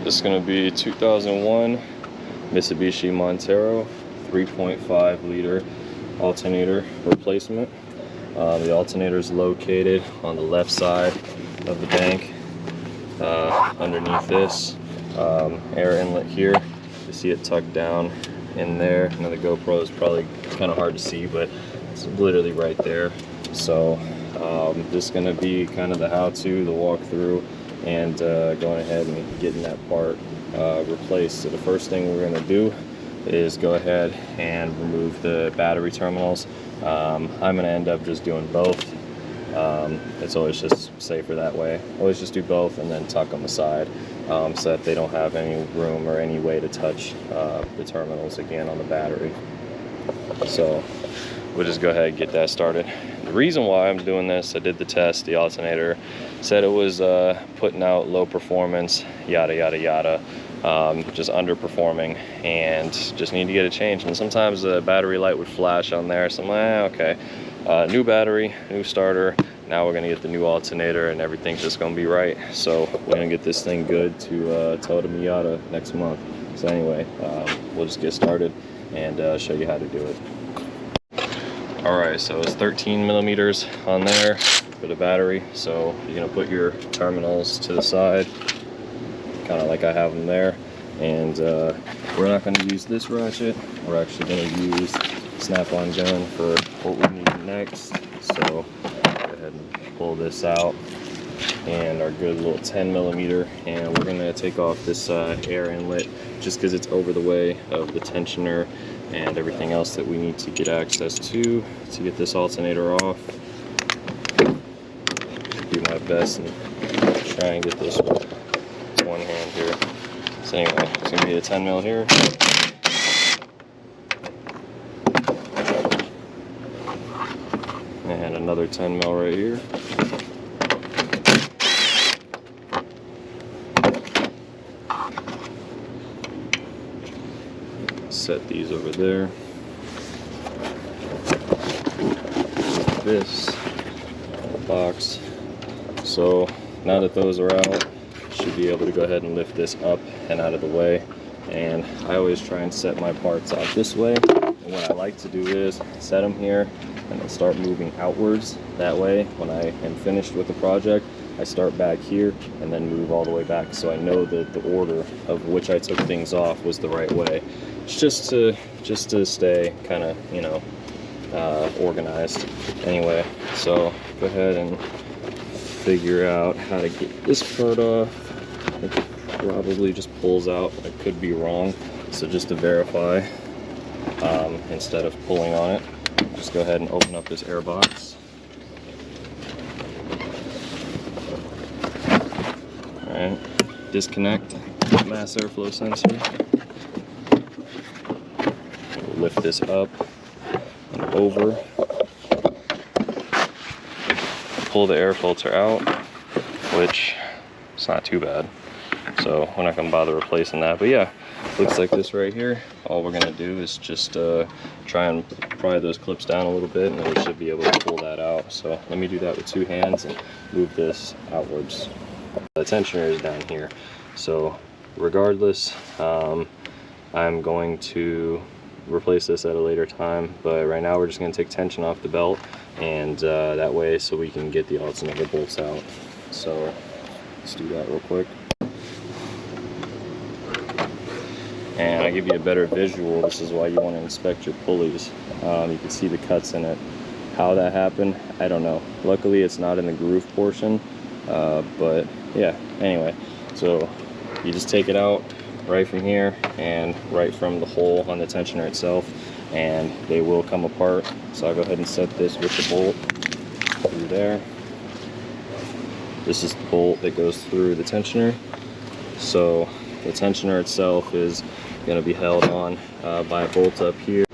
This is going to be 2001 Mitsubishi Montero 3.5 liter alternator replacement. The alternator is located on the left side of the bank, underneath this air inlet here. You see it tucked down in there. Now the GoPro is probably kind of hard to see, but it's literally right there. So this is going to be kind of the how-to, the walkthrough, and going ahead and getting that part replaced. So the first thing we're going to do is go ahead and remove the battery terminals. I'm going to end up just doing both. It's always just safer that way. Always just do both and then tuck them aside, so that they don't have any room or any way to touch the terminals again on the battery. So we'll just go ahead and get that started. The reason why I'm doing this, I did the test. The alternator said it was putting out low performance, yada yada yada, just underperforming, and just need to get it changed. And sometimes the battery light would flash on there, so I'm like, okay, new battery, new starter. Now we're gonna get the new alternator and everything's just gonna be right. So we're gonna get this thing good to tow to Miata next month. So anyway, we'll just get started and show you how to do it. All right, so it's 13 millimeters on there for the battery. So you're gonna put your terminals to the side, kind of like I have them there. And we're not gonna use this ratchet. We're actually gonna use snap-on gun for what we need next. So go ahead and pull this out, and our good little 10 millimeter, and we're gonna take off this air inlet just because it's over the way of the tensioner and everything else that we need to get access to get this alternator off. Do my best and try and get this with one hand here. So anyway, it's gonna be a 10 mil here. And another 10 mil right here. Set these over there. This box. So now that those are out, should be able to go ahead and lift this up and out of the way. And I always try and set my parts out this way. And what I like to do is set them here and then start moving outwards. That way, when I am finished with the project, I start back here and then move all the way back, so I know that the order of which I took things off was the right way. It's just to stay kind of, you know, organized. Anyway, so go ahead and figure out how to get this part off. I think it probably just pulls out. I could be wrong, so just to verify, instead of pulling on it, just go ahead and open up this air box. Alright, disconnect mass airflow sensor. We'll lift this up and over. Pull the air filter out, which is not too bad. So we're not going to bother replacing that. But yeah, looks like this right here. All we're going to do is just try and pry those clips down a little bit, and then we should be able to pull that out. So let me do that with two hands and move this outwards. The tensioner is down here. So regardless, I'm going to replace this at a later time. But right now we're just going to take tension off the belt, and that way so we can get the alternator bolts out. So let's do that real quick. And I give you a better visual. This is why you want to inspect your pulleys. You can see the cuts in it. How that happened, I don't know. Luckily it's not in the groove portion, but yeah, anyway. So you just take it out right from here and right from the hole on the tensioner itself, and they will come apart. So I'll go ahead and set this with the bolt through there. This is the bolt that goes through the tensioner. So the tensioner itself is going to be held on by a bolt up here.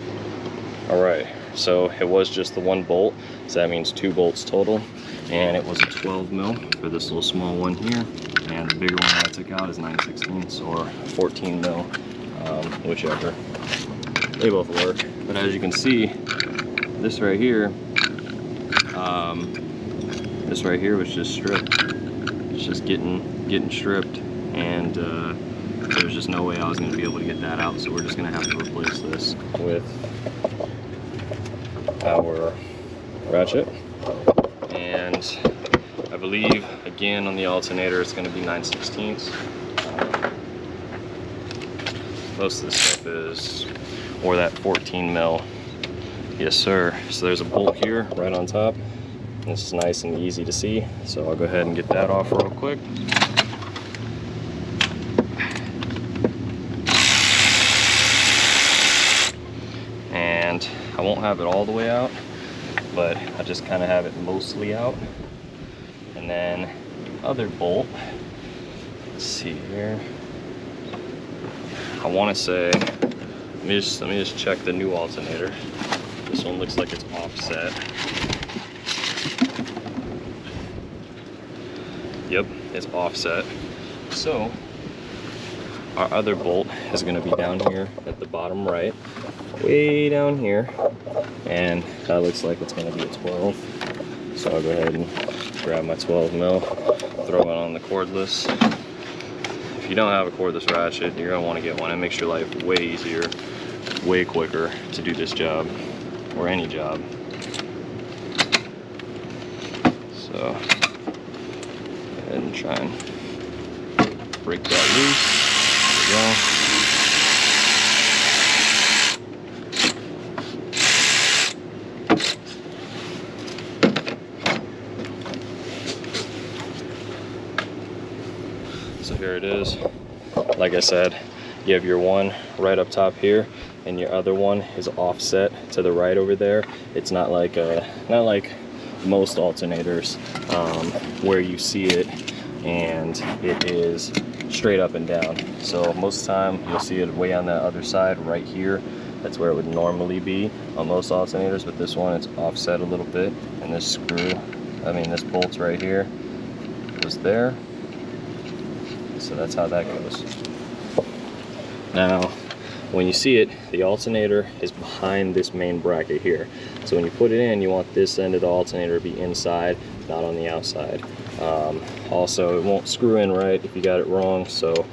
Alright, so it was just the one bolt, so that means two bolts total, and it was a 12 mil for this little small one here, and the bigger one that I took out is 9/16 or 14 mil, whichever. They both work. But as you can see, this right here was just stripped. It's just getting stripped, and there's just no way I was going to be able to get that out, so we're just going to have to replace this with our ratchet. And I believe, again, on the alternator, it's going to be 9/16. Most of the stuff is, or that 14 mil. Yes, sir. So there's a bolt here right on top. This is nice and easy to see, so I'll go ahead and get that off real quick. And I won't have it all the way out, but I just kind of have it mostly out. And then the other bolt, let's see here. I want to say, let me just check the new alternator. This one looks like it's offset. Yep, it's offset. So our other bolt is going to be down here at the bottom right, way down here, and that looks like it's going to be a 12. So I'll go ahead and grab my 12 mil, throw it on the cordless. If you don't have a cordless ratchet, you're going to want to get one. It makes your life way easier, way quicker to do this job, or any job. So go ahead and try and break that loose. There we go. So here it is. Like I said, you have your one right up top here, and your other one is offset to the right over there. It's not like most alternators where you see it and it is straight up and down. So most of the time you'll see it way on that other side right here. That's where it would normally be on most alternators, but this one, it's offset a little bit, and this this bolt right here goes there. So that's how that goes. Now, when you see it, the alternator is behind this main bracket here. So when you put it in, you want this end of the alternator to be inside, not on the outside. Also, it won't screw in right if you got it wrong. So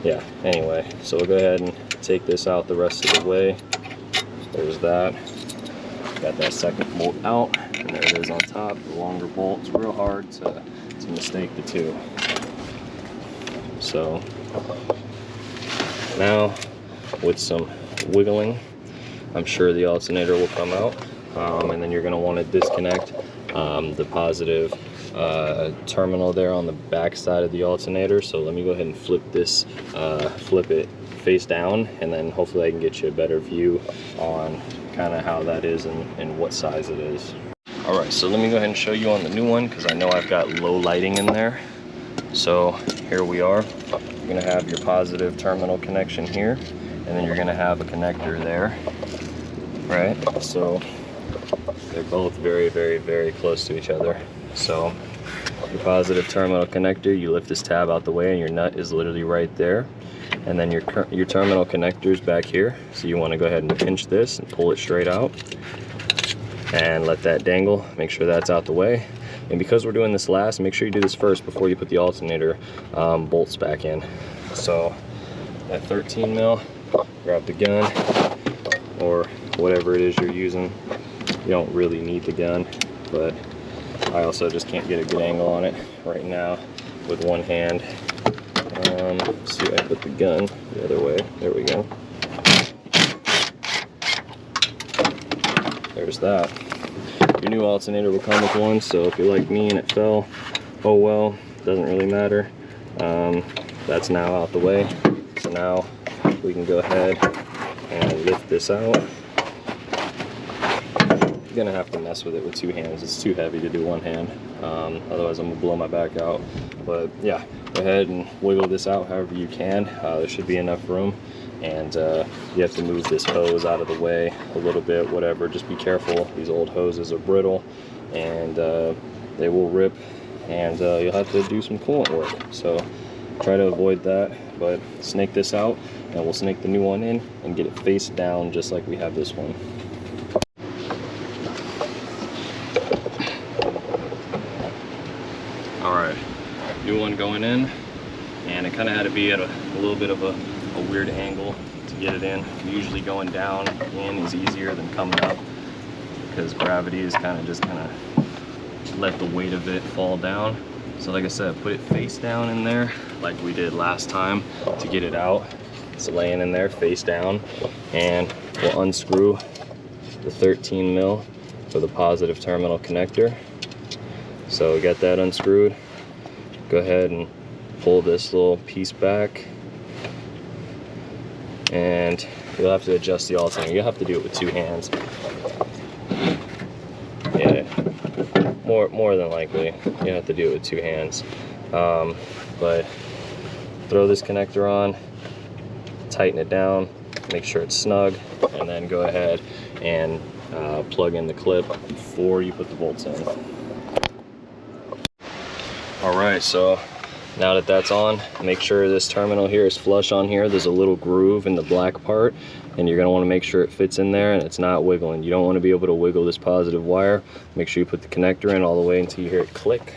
yeah, anyway, so we'll go ahead and take this out the rest of the way. There's that. Got that second bolt out, and there it is on top, the longer bolt. It's real hard to mistake the two. So now, with some wiggling, I'm sure the alternator will come out, and then you're going to want to disconnect the positive terminal there on the back side of the alternator. So let me go ahead and flip it face down, and then hopefully I can get you a better view on kind of how that is and what size it is. All right, so let me go ahead and show you on the new one, because I know I've got low lighting in there. So here we are. You're going to have your positive terminal connection here, and then you're going to have a connector there, right? So they're both very, very, very close to each other. So your positive terminal connector, you lift this tab out the way, and your nut is literally right there. And then your terminal connector's back here. So you want to go ahead and pinch this and pull it straight out and let that dangle. Make sure that's out the way. And because we're doing this last, make sure you do this first before you put the alternator bolts back in. So that 13 mil, grab the gun or whatever it is you're using. You don't really need the gun, but I also just can't get a good angle on it right now with one hand. Let's see if I put the gun the other way. There we go. There's that. Your new alternator will come with one, so if you're like me and it fell, oh well, doesn't really matter. That's now out the way. So now we can go ahead and lift this out. You're gonna have to mess with it with two hands. It's too heavy to do one hand. Otherwise I'm gonna blow my back out. But yeah, go ahead and wiggle this out however you can. There should be enough room. And you have to move this hose out of the way a little bit, whatever. Just be careful. These old hoses are brittle, and they will rip, and you'll have to do some coolant work. So try to avoid that, but snake this out, and we'll snake the new one in and get it face down just like we have this one. All right, new one going in. and it kind of had to be at a little bit of a weird angle to get it in. Usually going down in is easier than coming up, because gravity is kind of let the weight of it fall down. So like I said, put it face down in there like we did last time to get it out. It's laying in there face down, and we'll unscrew the 13 mil for the positive terminal connector. So we got that unscrewed. Go ahead and pull this little piece back, and you'll have to adjust the alternator. You'll have to do it with 2 hands. Yeah, more than likely you have to do it with 2 hands. But throw this connector on, tighten it down, make sure it's snug, and then go ahead and plug in the clip before you put the bolts in. All right, so now that that's on, make sure this terminal here is flush on here. There's a little groove in the black part, and you're gonna wanna make sure it fits in there and it's not wiggling. You don't wanna be able to wiggle this positive wire. Make sure you put the connector in all the way until you hear it click.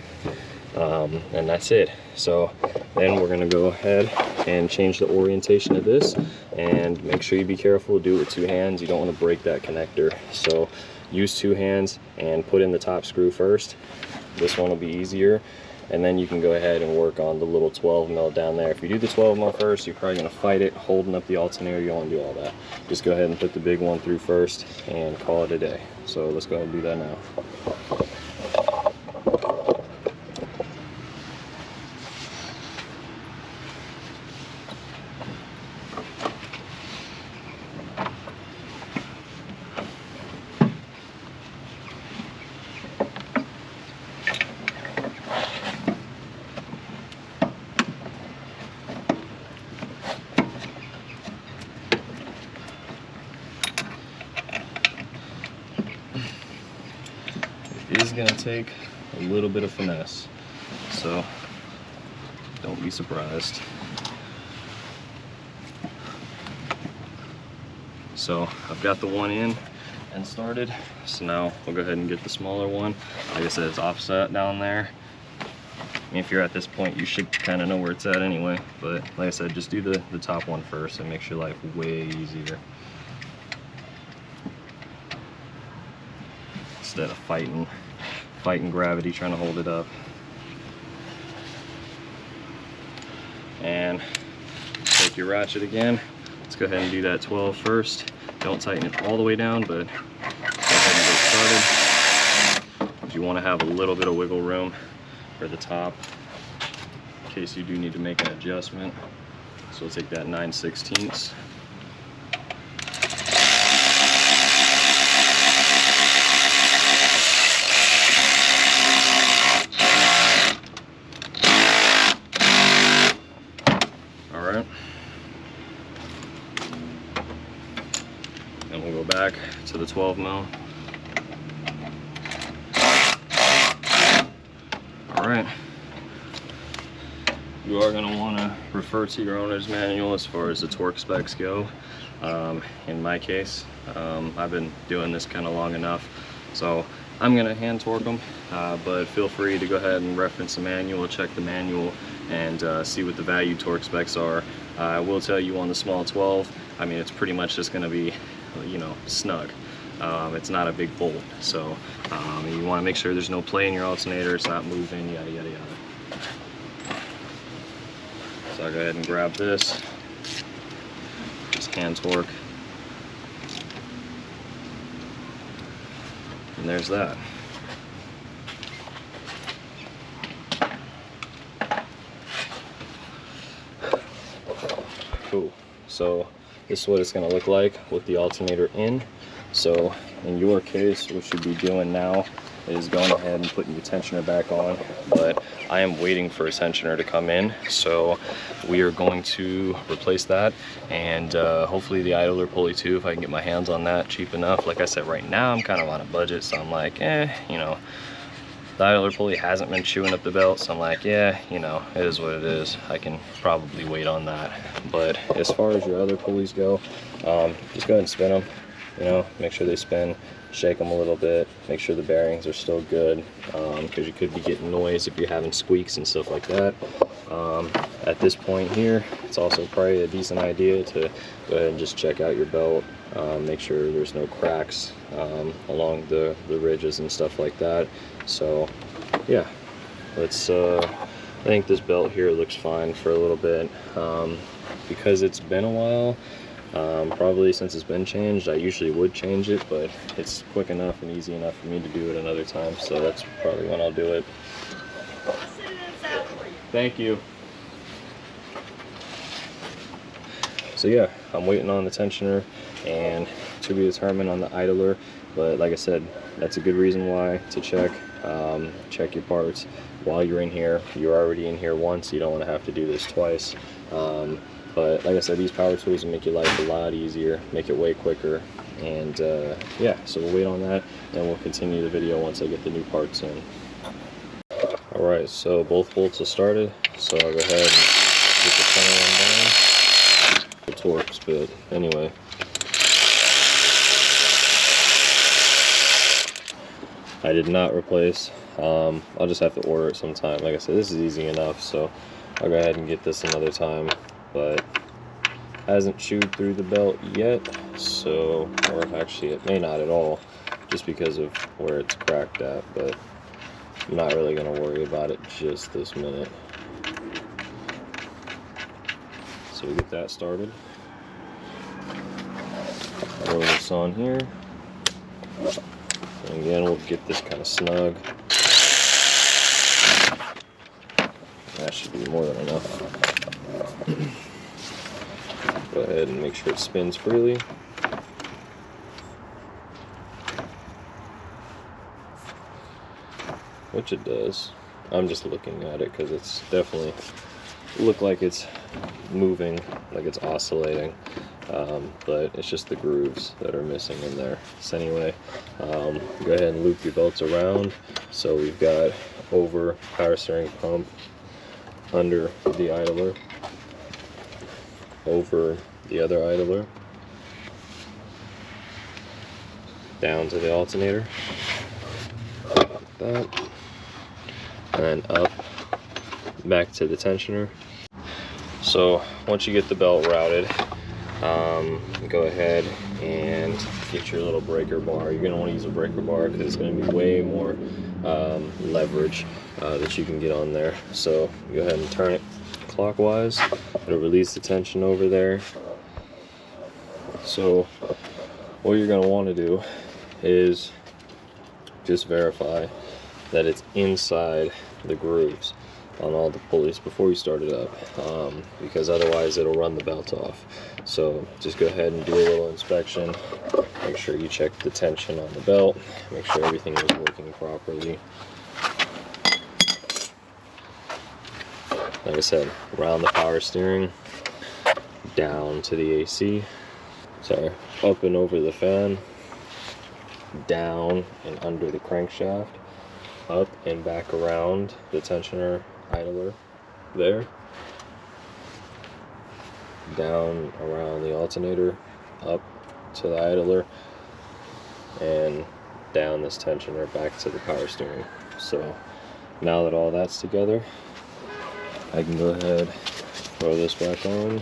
And that's it. So then we're gonna go ahead and change the orientation of this, and make sure you be careful, do it with 2 hands. You don't wanna break that connector. So use 2 hands and put in the top screw first. This one will be easier. And then you can go ahead and work on the little 12 mil down there. If you do the 12 mil first, you're probably gonna fight it, holding up the alternator. You don't wanna do all that. Just go ahead and put the big one through first and call it a day. So let's go ahead and do that now. It is going to take a little bit of finesse, so don't be surprised. So I've got the one in and started, so now we'll go ahead and get the smaller one. Like I said, it's offset down there. I mean, if you're at this point, you should kind of know where it's at anyway, but like I said, just do the top one first. It makes your life way easier, instead of fighting gravity trying to hold it up. And take your ratchet again. Let's go ahead and do that 12 first. Don't tighten it all the way down, but go ahead and get started. If you want to have a little bit of wiggle room for the top, in case you do need to make an adjustment. So we'll take that 9/16. And we'll go back to the 12 mil. All right. You are going to want to refer to your owner's manual as far as the torque specs go. In my case, I've been doing this kind of long enough, so I'm going to hand torque them, but feel free to go ahead and reference the manual, check the manual, and see what the value torque specs are. I will tell you on the small 12, I mean, it's pretty much just going to be, you know, snug. It's not a big bolt, so you want to make sure there's no play in your alternator, it's not moving, yada yada yada. So I'll go ahead and grab this, just hand torque, and there's that. Cool. So this is what it's going to look like with the alternator in. So in your case, what you should be doing now is going ahead and putting the tensioner back on, but I am waiting for a tensioner to come in, so we are going to replace that, and hopefully the idler pulley too, if I can get my hands on that cheap enough. Like I said, right now I'm kind of on a budget, so I'm like, you know, the idler pulley hasn't been chewing up the belt, so I'm like, yeah, you know, it is what it is. I can probably wait on that. But as far as your other pulleys go, just go ahead and spin them. you know, make sure they spin, shake them a little bit, make sure the bearings are still good, because you could be getting noise if you're having squeaks and stuff like that. At this point here, it's also probably a decent idea to go ahead and just check out your belt, make sure there's no cracks along the ridges and stuff like that. So yeah, let's I think this belt here looks fine for a little bit. Because it's been a while, probably since it's been changed, I usually would change it, but it's quick enough and easy enough for me to do it another time, so that's probably when I'll do it. Thank you. So yeah, I'm waiting on the tensioner and to be determined on the idler, but like I said, that's a good reason why to check. Check your parts while you're in here. You're already in here once, you don't want to have to do this twice. But like I said, these power tools will make your life a lot easier, make it way quicker. And yeah, so we'll wait on that and we'll continue the video once I get the new parts in. Alright, so both bolts are started, so I'll go ahead and get the center one down. The torques, but anyway. I did not replace. I'll just have to order it sometime. Like I said, this is easy enough, so I'll go ahead and get this another time. But hasn't chewed through the belt yet, so, or actually it may not at all, just because of where it's cracked at, but I'm not really going to worry about it just this minute. So we get that started. Roll this on here. And again, we'll get this kind of snug. That should be more than enough. Go ahead and make sure it spins freely. Which it does. I'm just looking at it because it's definitely look like it's moving, like it's oscillating. But it's just the grooves that are missing in there. So anyway, go ahead and loop your belts around. So we've got over power steering pump, under the idler, over the other idler, down to the alternator, like that, and then up back to the tensioner. So once you get the belt routed, go ahead and get your little breaker bar. You're going to want to use a breaker bar because it's going to be way more leverage that you can get on there. So go ahead and turn it clockwise. It'll release the tension over there. So what you're going to want to do is just verify that it's inside the grooves on all the pulleys before you start it up, because otherwise it'll run the belt off. So just go ahead and do a little inspection, make sure you check the tension on the belt, make sure everything is working properly. Like I said, around the power steering, down to the AC, sorry, up and over the fan, down and under the crankshaft, up and back around the tensioner idler there, down around the alternator, up to the idler, and down this tensioner back to the power steering. So now that all that's together, I can go ahead, throw this back on,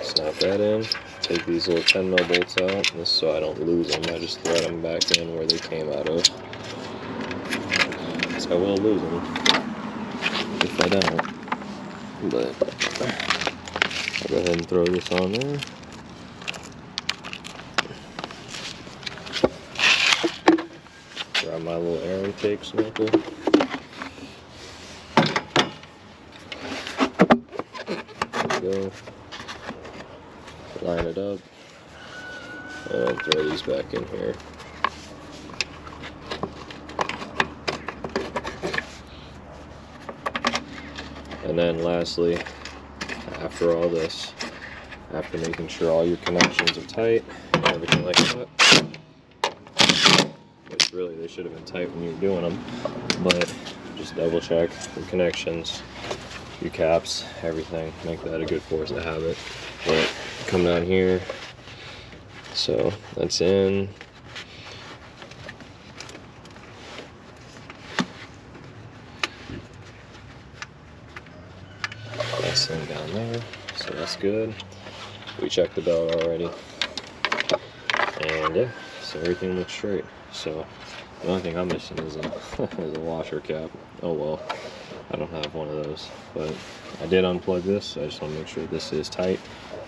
snap that in, take these little 10mm bolts out, this so I don't lose them. I just thread them back in where they came out of. So I will lose them if I don't, but I'll go ahead and throw this on there. Grab my little air intake snorkel. Go, line it up, and throw these back in here. And then lastly, after all this, after making sure all your connections are tight and everything like that, which really they should have been tight when you were doing them, but just double check your connections, your caps, everything, make that a good force of habit. But come down here. So that's in. Nice thing down there. So that's good. We checked the belt already. And yeah, so everything looks straight. So the only thing I'm missing is a, is a washer cap. Oh well, I don't have one of those. But I did unplug this, so I just want to make sure this is tight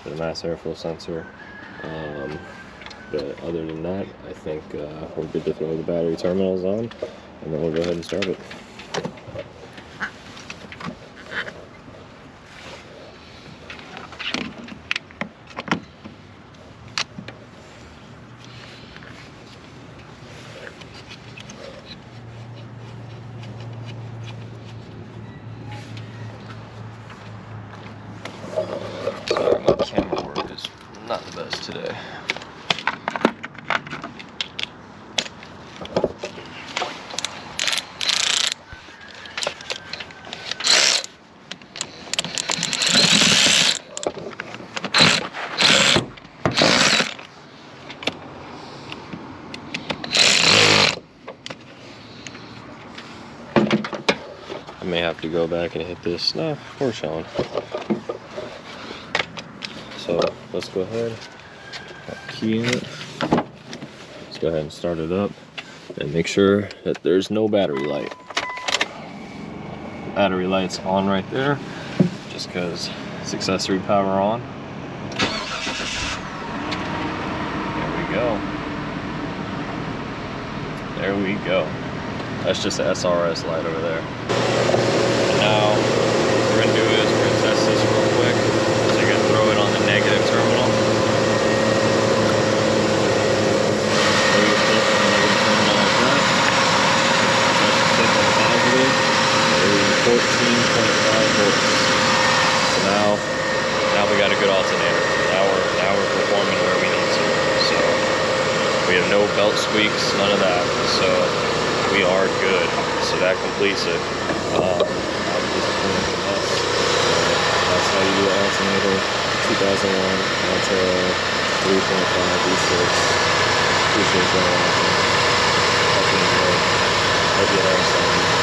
for the mass airflow sensor. But other than that, I think we're good to throw the battery terminals on, and then we'll go ahead and start it. Sorry, my camera work is not the best today. I may have to go back and hit this. No, we're showing. So let's go ahead, key in it. Let's go ahead and start it up and make sure that there's no battery light. Battery light's on right there, just because it's accessory power on. There we go. There we go. That's just the SRS light over there. And now what we're gonna do is we're gonna test this real quick. So you're gonna throw it on the negative terminal. Throw your tip on the negative terminal like that. Touch the tip on the positive. There's 14.5 volts. So now we got a good alternator. Now we're performing where we need to. So we have no belt squeaks, none of that. So we are good. So that completes it. That's how you do an alternator. 2001 Montero 3.5 V6. Appreciate y'all watching. Hope you enjoyed. Hope you learned something.